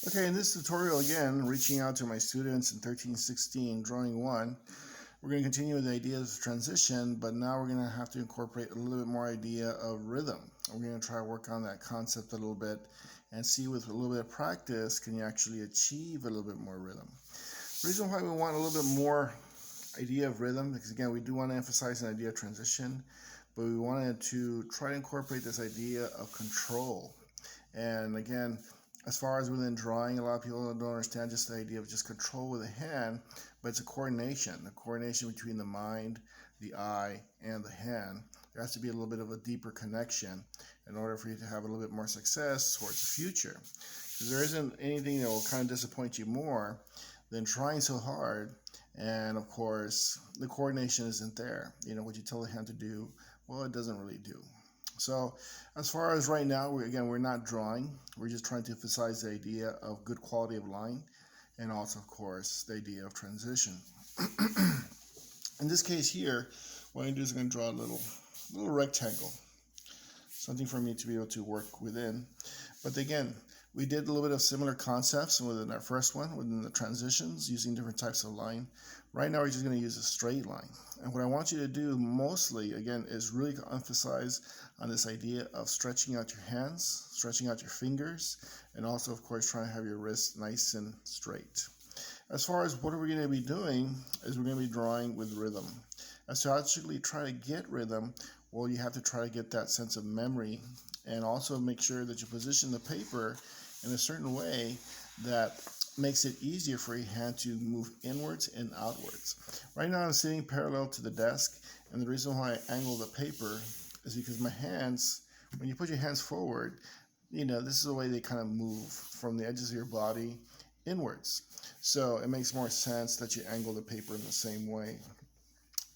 Okay, in this tutorial again, reaching out to my students in 1316, drawing 1, we're going to continue with the ideas of transition, but now we're going to have to incorporate a little bit more idea of rhythm. We're going to try to work on that concept a little bit and see with a little bit of practice, can you actually achieve a little bit more rhythm. The reason why we want a little bit more idea of rhythm, because again, we do want to emphasize an idea of transition, but we wanted to try to incorporate this idea of control. And again, as far as within drawing, a lot of people don't understand just the idea of just control with a hand, but it's a coordination between the mind, the eye, and the hand. There has to be a little bit of a deeper connection in order for you to have a little bit more success towards the future. Because there isn't anything that will kind of disappoint you more than trying so hard, and of course, the coordination isn't there. You know, what you tell the hand to do, well, it doesn't really do. So as far as right now, we're not drawing. We're just trying to emphasize the idea of good quality of line and also, of course, the idea of transition. In this case here, what I'm going to do is I'm going to draw a little rectangle, something for me to be able to work within. But again, we did a little bit of similar concepts within our first one, within the transitions, using different types of line. Right now, we're just going to use a straight line. And what I want you to do mostly, again, is really to emphasize on this idea of stretching out your hands, stretching out your fingers, and also, of course, trying to have your wrists nice and straight. As far as what are we going to be doing, is we're going to be drawing with rhythm. As to actually try to get rhythm, well, you have to try to get that sense of memory and also make sure that you position the paper in a certain way that makes it easier for your hand to move inwards and outwards. Right now I'm sitting parallel to the desk, and the reason why I angle the paper is because my hands, when you put your hands forward, you know, this is the way they kind of move from the edges of your body inwards. So it makes more sense that you angle the paper in the same way.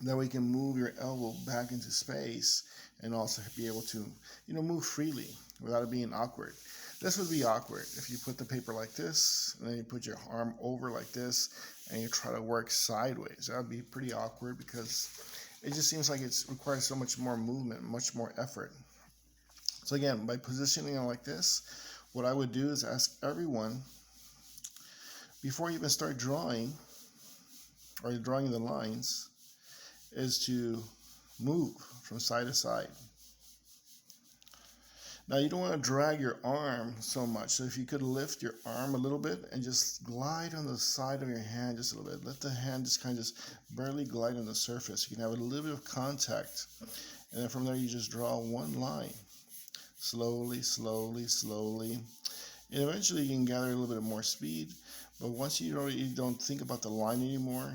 That way you can move your elbow back into space and also be able to, you know, move freely without it being awkward. This would be awkward if you put the paper like this, and then you put your arm over like this, and you try to work sideways. That would be pretty awkward because it just seems like it requires so much more movement, much more effort. So again, by positioning it like this, what I would do is ask everyone, before you even start drawing, or drawing the lines, is to move from side to side. Now you don't want to drag your arm so much, so if you could lift your arm a little bit and just glide on the side of your hand just a little bit. Let the hand just kind of barely glide on the surface. You can have a little bit of contact, and then from there you just draw one line. Slowly, slowly, slowly. And eventually you can gather a little bit more speed, but once you don't think about the line anymore,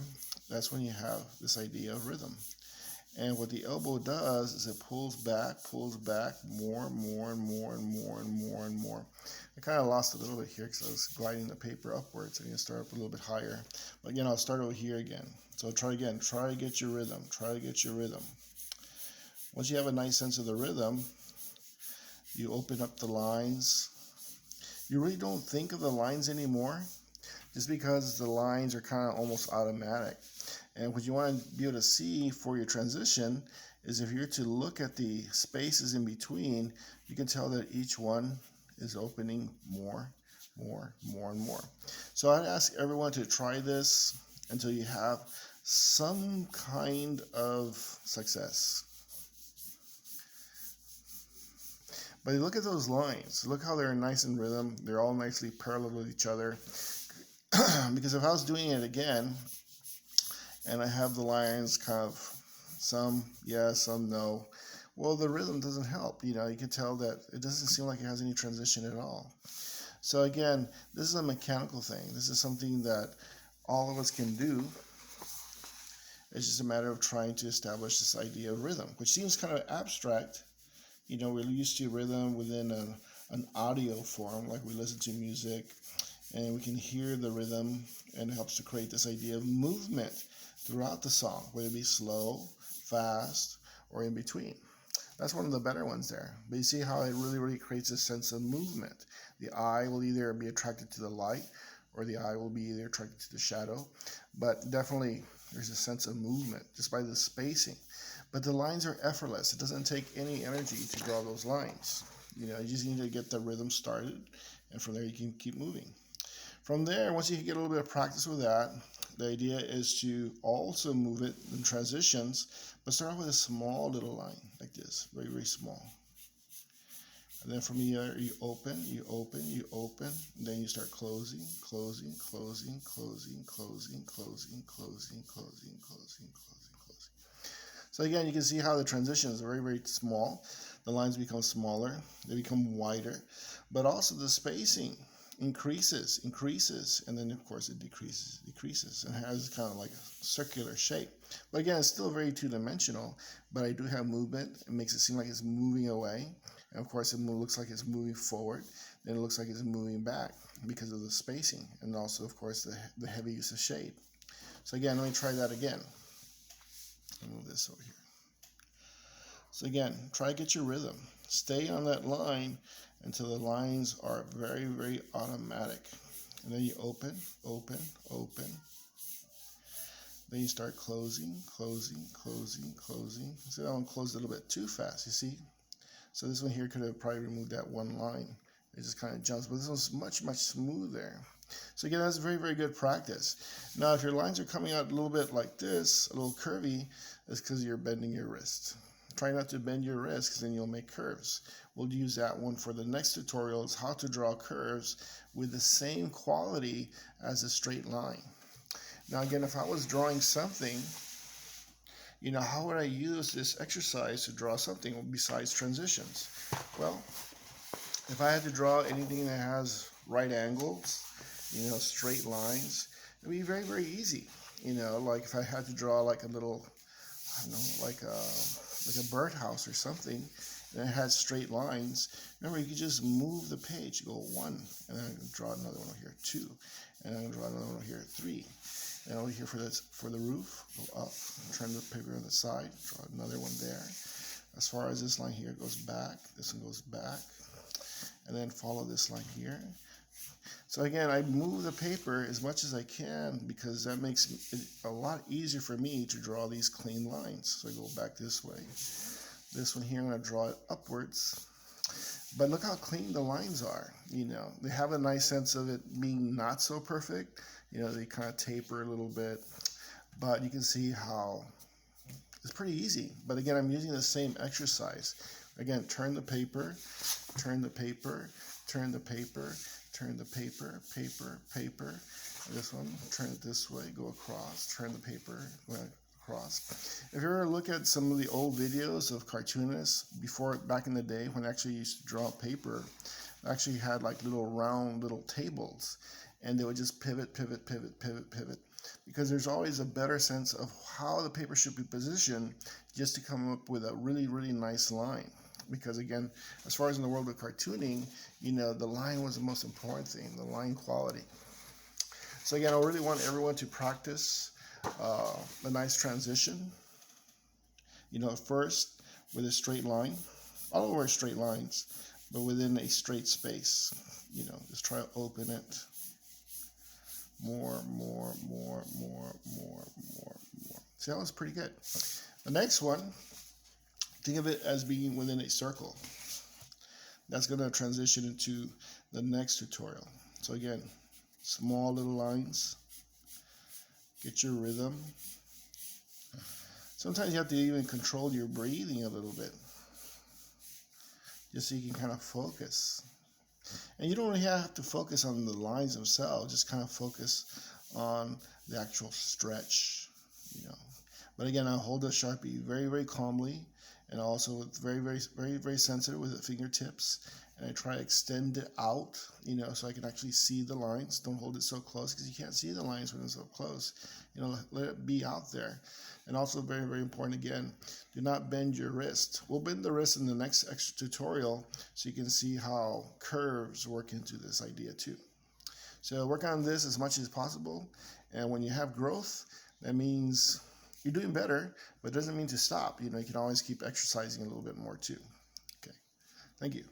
that's when you have this idea of rhythm. And what the elbow does is it pulls back more and more and more and more and more and more. I kind of lost a little bit here because I was gliding the paper upwards. I'm going to start up a little bit higher. But again, I'll start over here again. So try again. Try to get your rhythm. Try to get your rhythm. Once you have a nice sense of the rhythm, you open up the lines. You really don't think of the lines anymore just because the lines are kind of almost automatic. And what you want to be able to see for your transition is if you're to look at the spaces in between, you can tell that each one is opening more, more, more, and more. So I'd ask everyone to try this until you have some kind of success. But look at those lines. Look how they're nice in rhythm. They're all nicely parallel with each other. Because if I was doing it again, and I have the lines kind of some yes, some no, well, the rhythm doesn't help. You know, you can tell that it doesn't seem like it has any transition at all. So again, this is a mechanical thing. This is something that all of us can do. It's just a matter of trying to establish this idea of rhythm, which seems kind of abstract. You know, we're used to rhythm within an audio form, like we listen to music, and we can hear the rhythm, and it helps to create this idea of movement throughout the song, whether it be slow, fast, or in between. That's one of the better ones there. But you see how it really, really creates a sense of movement. The eye will either be attracted to the light, or the eye will be either attracted to the shadow. But definitely, there's a sense of movement just by the spacing. But the lines are effortless. It doesn't take any energy to draw those lines. You know, you just need to get the rhythm started, and from there you can keep moving. From there, once you get a little bit of practice with that, the idea is to also move it in transitions, but start off with a small little line like this, very, very small. And then from here, you open, you open, you open, and then you start closing, closing, closing, closing, closing, closing, closing, closing, closing, closing, closing. So again, you can see how the transitions are very, very small. The lines become smaller, they become wider, but also the spacing increases, and then of course it decreases, and has kind of like a circular shape. But again, it's still very two-dimensional, but I do have movement. It makes it seem like it's moving away, and of course it looks like it's moving forward, then it looks like it's moving back because of the spacing, and also of course the heavy use of shade. So again, let me try that again. I'll move this over here. So again, try to get your rhythm. Stay on that line until the lines are very, very automatic. And then you open, open, open. Then you start closing, closing, closing, closing. See, that one closed a little bit too fast, you see? So this one here could have probably removed that one line. It just kind of jumps, but this one's much, much smoother. So again, that's very, very good practice. Now, if your lines are coming out a little bit like this, a little curvy, it's because you're bending your wrist. Try not to bend your wrist, because then you'll make curves. We'll use that one for the next tutorial, is how to draw curves with the same quality as a straight line. Now again, if I was drawing something, you know, how would I use this exercise to draw something besides transitions? Well, if I had to draw anything that has right angles, you know, straight lines, it'd be very, very easy. You know, like if I had to draw like a little, I don't know, like a birdhouse or something, and it had straight lines. Remember, you could just move the page. Go 1, and then I'm going to draw another one over here, 2, and I'm going to draw another one over here, 3. And over here for the roof, go up, turn the paper on the side, draw another one there. As far as this line here goes back, this one goes back, and then follow this line here. So again, I move the paper as much as I can, because that makes it a lot easier for me to draw these clean lines. So I go back this way. This one here, I'm going to draw it upwards. But look how clean the lines are. You know, they have a nice sense of it being not so perfect. You know, they kind of taper a little bit. But you can see how it's pretty easy. But again, I'm using the same exercise. Again, turn the paper, turn the paper, turn the paper, turn the paper, paper, paper. And this one, turn it this way, go across, turn the paper, go across. If you ever look at some of the old videos of cartoonists back in the day, when they actually used to draw paper, they actually had like little round little tables, and they would just pivot, pivot, pivot, pivot, pivot, because there's always a better sense of how the paper should be positioned, just to come up with a really, really nice line. Because again, as far as in the world of cartooning, you know, the line was the most important thing, the line quality. So again, I really want everyone to practice a nice transition. You know, first with a straight line. I don't wear straight lines, but within a straight space. You know, just try to open it. More, more, more, more, more, more, more. See, that was pretty good. The next one, think of it as being within a circle. That's going to transition into the next tutorial. So again, small little lines. Get your rhythm. Sometimes you have to even control your breathing a little bit, just so you can kind of focus. And you don't really have to focus on the lines themselves, just kind of focus on the actual stretch, you know. But again, I hold the Sharpie very, very calmly, and also with very, very, very, very sensitive with the fingertips. And I try to extend it out, you know, so I can actually see the lines. Don't hold it so close, because you can't see the lines when it's so close. You know, let it be out there. And also very, very important again, do not bend your wrist. We'll bend the wrist in the next extra tutorial, so you can see how curves work into this idea too. So work on this as much as possible. And when you have growth, that means you're doing better, but it doesn't mean to stop. You know, you can always keep exercising a little bit more too. Okay, thank you.